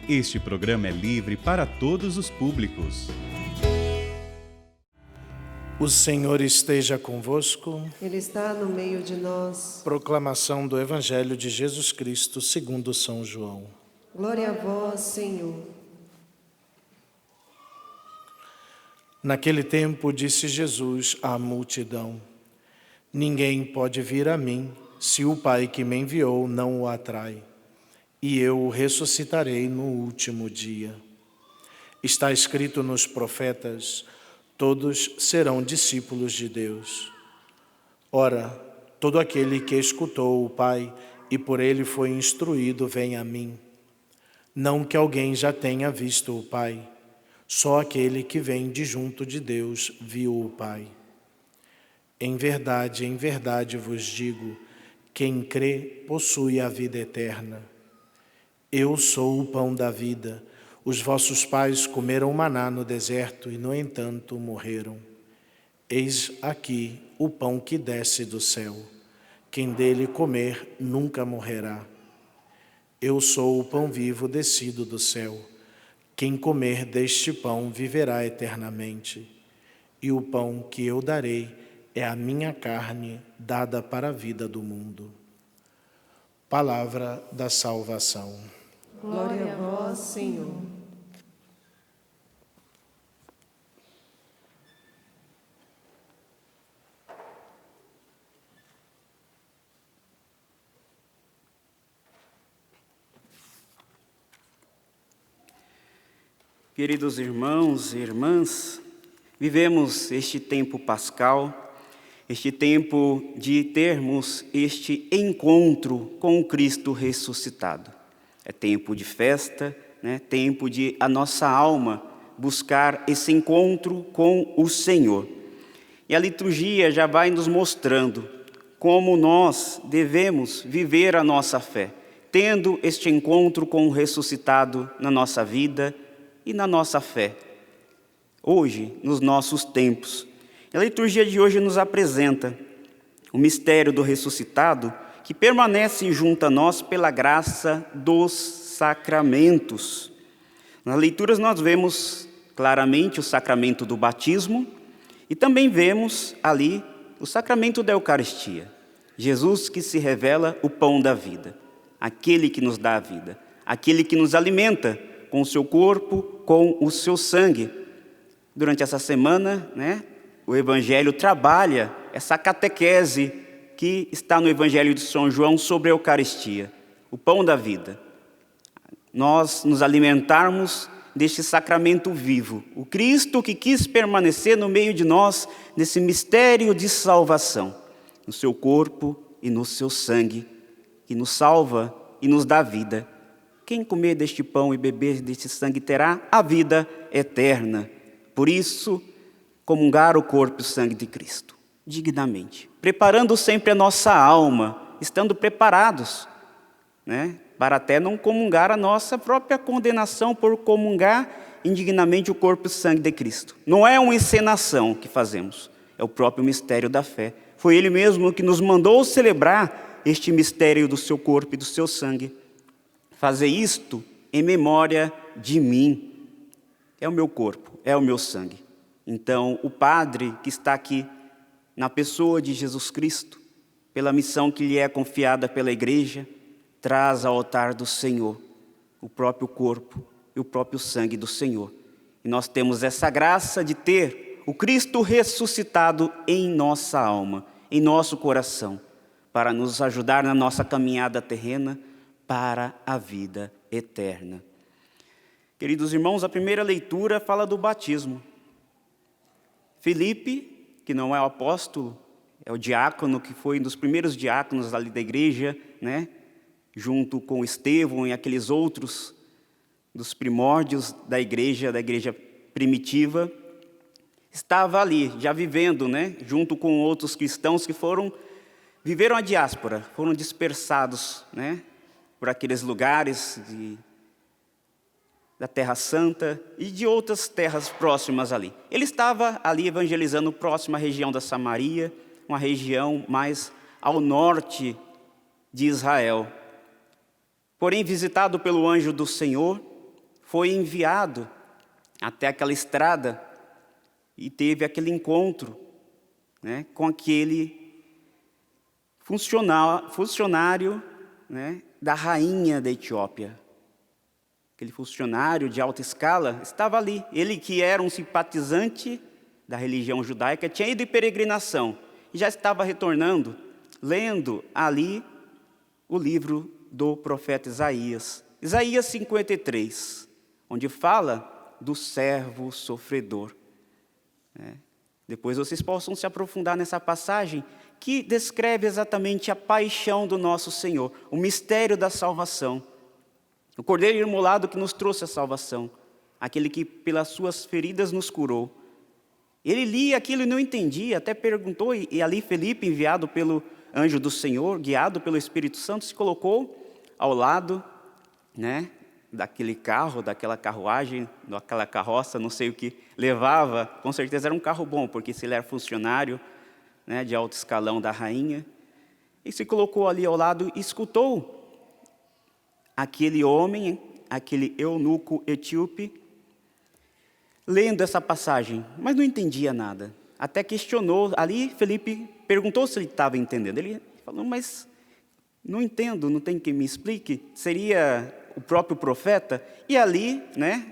Este programa é livre para todos os públicos. O Senhor esteja convosco. Ele está no meio de nós. Proclamação do Evangelho de Jesus Cristo segundo São João. Glória a vós, Senhor. Naquele tempo disse Jesus à multidão: Ninguém pode vir a mim se o Pai que me enviou não o atrai, e eu o ressuscitarei no último dia. Está escrito nos profetas: todos serão discípulos de Deus. Ora, todo aquele que escutou o Pai e por ele foi instruído vem a mim. Não que alguém já tenha visto o Pai, só aquele que vem de junto de Deus viu o Pai. Em verdade vos digo, quem crê possui a vida eterna. Eu sou o pão da vida. Os vossos pais comeram maná no deserto e, no entanto, morreram. Eis aqui o pão que desce do céu. Quem dele comer nunca morrerá. Eu sou o pão vivo descido do céu. Quem comer deste pão viverá eternamente. E o pão que eu darei é a minha carne dada para a vida do mundo. Palavra da salvação. Glória a vós, Senhor. Queridos irmãos e irmãs, vivemos este tempo pascal, este tempo de termos este encontro com o Cristo ressuscitado. É tempo de festa, tempo de a nossa alma buscar esse encontro com o Senhor. E a liturgia já vai nos mostrando como nós devemos viver a nossa fé, tendo este encontro com o ressuscitado na nossa vida e na nossa fé, hoje, nos nossos tempos. A liturgia de hoje nos apresenta o mistério do ressuscitado que permanece junto a nós pela graça dos sacramentos. Nas leituras nós vemos claramente o sacramento do batismo e também vemos ali o sacramento da Eucaristia. Jesus que se revela o pão da vida, aquele que nos dá a vida, aquele que nos alimenta com o seu corpo, com o seu sangue. Durante essa semana, o Evangelho trabalha essa catequese que está no Evangelho de São João sobre a Eucaristia, o pão da vida. Nós nos alimentarmos deste sacramento vivo, o Cristo que quis permanecer no meio de nós, nesse mistério de salvação, no seu corpo e no seu sangue, que nos salva e nos dá vida. Quem comer deste pão e beber deste sangue terá a vida eterna. Por isso, comungar o corpo e o sangue de Cristo, dignamente, preparando sempre a nossa alma, estando preparados, para até não comungar a nossa própria condenação por comungar indignamente o corpo e o sangue de Cristo. Não é uma encenação que fazemos, é o próprio mistério da fé. Foi Ele mesmo que nos mandou celebrar este mistério do seu corpo e do seu sangue. Fazer isto em memória de mim. É o meu corpo, é o meu sangue. Então, o Padre que está aqui, na pessoa de Jesus Cristo, pela missão que lhe é confiada pela Igreja, traz ao altar do Senhor o próprio corpo e o próprio sangue do Senhor. E nós temos essa graça de ter o Cristo ressuscitado em nossa alma, em nosso coração, para nos ajudar na nossa caminhada terrena para a vida eterna. Queridos irmãos, a primeira leitura fala do batismo. Filipe, que não é o apóstolo, é o diácono, que foi um dos primeiros diáconos ali da igreja, junto com Estevão e aqueles outros dos primórdios da igreja primitiva, estava ali, já vivendo, junto com outros cristãos que viveram a diáspora, foram dispersados, por aqueles lugares da Terra Santa e de outras terras próximas ali. Ele estava ali evangelizando próximo à região da Samaria, uma região mais ao norte de Israel. Porém, visitado pelo anjo do Senhor, foi enviado até aquela estrada e teve aquele encontro, né, com aquele funcionário, né, da rainha da Etiópia. Aquele funcionário de alta escala estava ali. Ele, que era um simpatizante da religião judaica, tinha ido em peregrinação e já estava retornando, lendo ali o livro do profeta Isaías. Isaías 53, onde fala do servo sofredor. Depois vocês possam se aprofundar nessa passagem que descreve exatamente a paixão do nosso Senhor, o mistério da salvação. O Cordeiro imolado que nos trouxe a salvação, aquele que pelas suas feridas nos curou. Ele lia aquilo e não entendia, até perguntou, e ali Felipe, enviado pelo anjo do Senhor, guiado pelo Espírito Santo, se colocou ao lado, né, daquele carro, daquela carruagem, daquela carroça, não sei o que levava, com certeza era um carro bom, porque se ele era funcionário, né, de alto escalão da rainha, e se colocou ali ao lado e escutou aquele homem, aquele eunuco etíope, lendo essa passagem, mas não entendia nada. Até questionou, ali Felipe perguntou se ele estava entendendo. Ele falou, mas não entendo, não tem quem me explique. Seria o próprio profeta? E ali, né,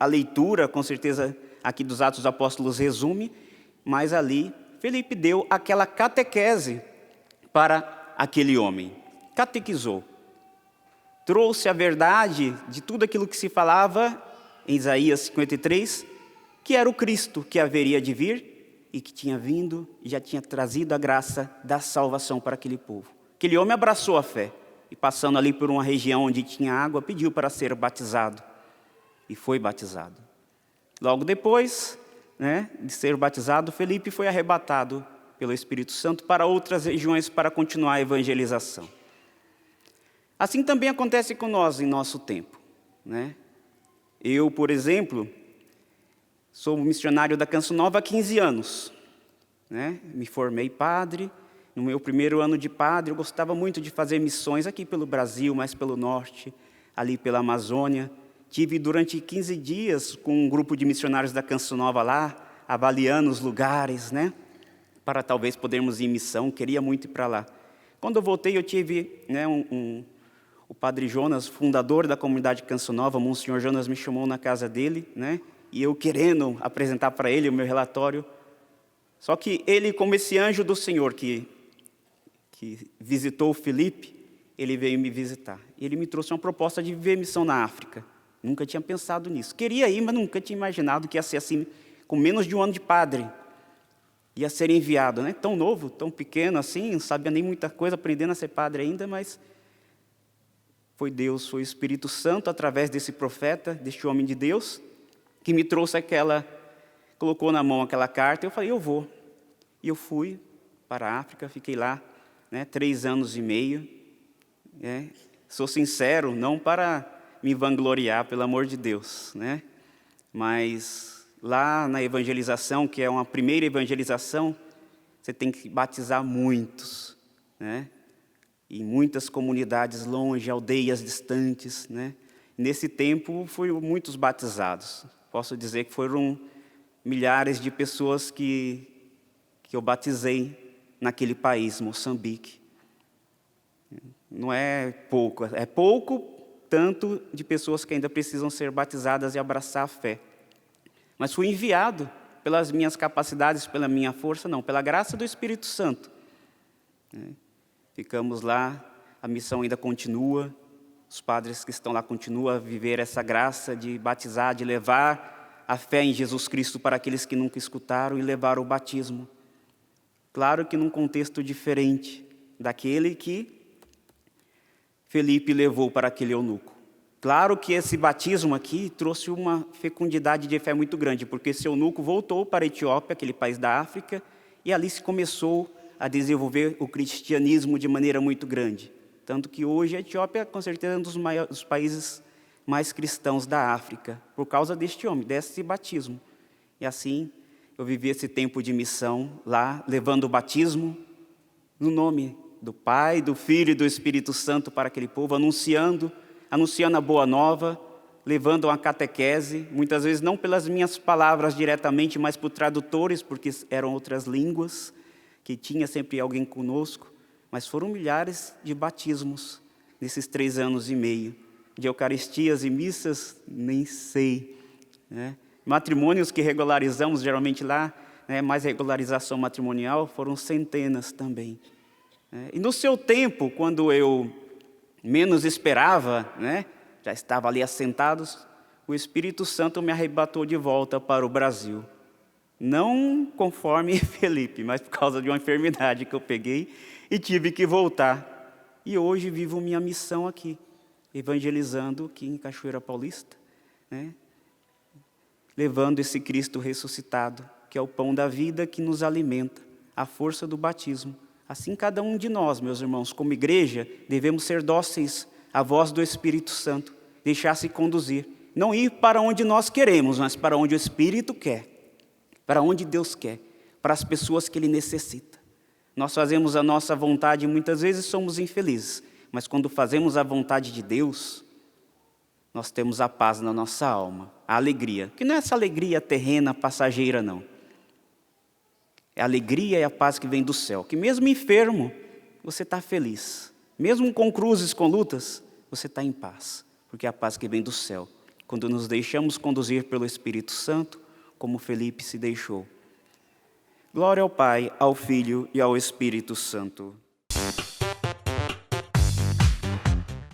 a leitura, com certeza, aqui dos Atos dos Apóstolos resume, mas ali Felipe deu aquela catequese para aquele homem. Catequizou. Trouxe a verdade de tudo aquilo que se falava em Isaías 53, que era o Cristo que haveria de vir e que tinha vindo e já tinha trazido a graça da salvação para aquele povo. Aquele homem abraçou a fé e, passando ali por uma região onde tinha água, pediu para ser batizado e foi batizado. Logo depois, né, de ser batizado, Felipe foi arrebatado pelo Espírito Santo para outras regiões para continuar a evangelização. Assim também acontece com nós em nosso tempo, né? Eu, por exemplo, sou missionário da Canção Nova há 15 anos, né? Me formei padre. No meu primeiro ano de padre, eu gostava muito de fazer missões aqui pelo Brasil, mais pelo norte, ali pela Amazônia. Tive durante 15 dias com um grupo de missionários da Canção Nova lá, avaliando os lugares, né, para talvez podermos ir em missão. Queria muito ir para lá. Quando eu voltei, eu tive, né, o padre Jonas, fundador da comunidade Canção Nova, Monsenhor Jonas, me chamou na casa dele, né, e eu querendo apresentar para ele o meu relatório. Só que ele, como esse anjo do Senhor que visitou Felipe, ele veio me visitar. Ele me trouxe uma proposta de viver missão na África. Nunca tinha pensado nisso. Queria ir, mas nunca tinha imaginado que ia ser assim, com menos de um ano de padre. Ia ser enviado, né? Tão novo, tão pequeno assim, não sabia nem muita coisa, aprendendo a ser padre ainda, mas foi Deus, foi o Espírito Santo, através desse profeta, deste homem de Deus, que me trouxe colocou na mão aquela carta, e eu falei, eu vou. E eu fui para a África, fiquei lá, né, 3 anos e meio. Sou sincero, não para me vangloriar, pelo amor de Deus, né? Mas lá na evangelização, que é uma primeira evangelização, você tem que batizar muitos, né? Em muitas comunidades longe, aldeias distantes, né? Nesse tempo, foram muitos batizados. Posso dizer que foram milhares de pessoas que eu batizei naquele país, Moçambique. Não é pouco, é pouco tanto de pessoas que ainda precisam ser batizadas e abraçar a fé. Mas fui enviado pelas minhas capacidades, pela minha força, não, pela graça do Espírito Santo. Ficamos lá, a missão ainda continua, os padres que estão lá continuam a viver essa graça de batizar, de levar a fé em Jesus Cristo para aqueles que nunca escutaram e levar o batismo. Claro que num contexto diferente daquele que Felipe levou para aquele eunuco. Claro que esse batismo aqui trouxe uma fecundidade de fé muito grande, porque esse eunuco voltou para a Etiópia, aquele país da África, e ali se começou a desenvolver o cristianismo de maneira muito grande. Tanto que hoje a Etiópia, com certeza, é um dos países mais cristãos da África, por causa deste homem, desse batismo. E assim, eu vivi esse tempo de missão lá, levando o batismo no nome do Pai, do Filho e do Espírito Santo para aquele povo, anunciando a boa nova, levando uma catequese, muitas vezes não pelas minhas palavras diretamente, mas por tradutores, porque eram outras línguas, que tinha sempre alguém conosco, mas foram milhares de batismos nesses 3 anos e meio, de eucaristias e missas, nem sei, né? Matrimônios que regularizamos, geralmente lá, né, mais regularização matrimonial, foram centenas também. E no seu tempo, quando eu menos esperava, né, já estava ali assentados, o Espírito Santo me arrebatou de volta para o Brasil. Não conforme Felipe, mas por causa de uma enfermidade que eu peguei e tive que voltar. E hoje vivo minha missão aqui, evangelizando aqui em Cachoeira Paulista, né, levando esse Cristo ressuscitado, que é o pão da vida que nos alimenta, a força do batismo. Assim, cada um de nós, meus irmãos, como igreja, devemos ser dóceis à voz do Espírito Santo, deixar-se conduzir. Não ir para onde nós queremos, mas para onde o Espírito quer, para onde Deus quer, para as pessoas que Ele necessita. Nós fazemos a nossa vontade e muitas vezes somos infelizes, mas quando fazemos a vontade de Deus, nós temos a paz na nossa alma, a alegria, que não é essa alegria terrena, passageira, não. É a alegria e a paz que vem do céu, que mesmo enfermo, você está feliz. Mesmo com cruzes, com lutas, você está em paz, porque é a paz que vem do céu, quando nos deixamos conduzir pelo Espírito Santo, como Felipe se deixou. Glória ao Pai, ao Filho e ao Espírito Santo.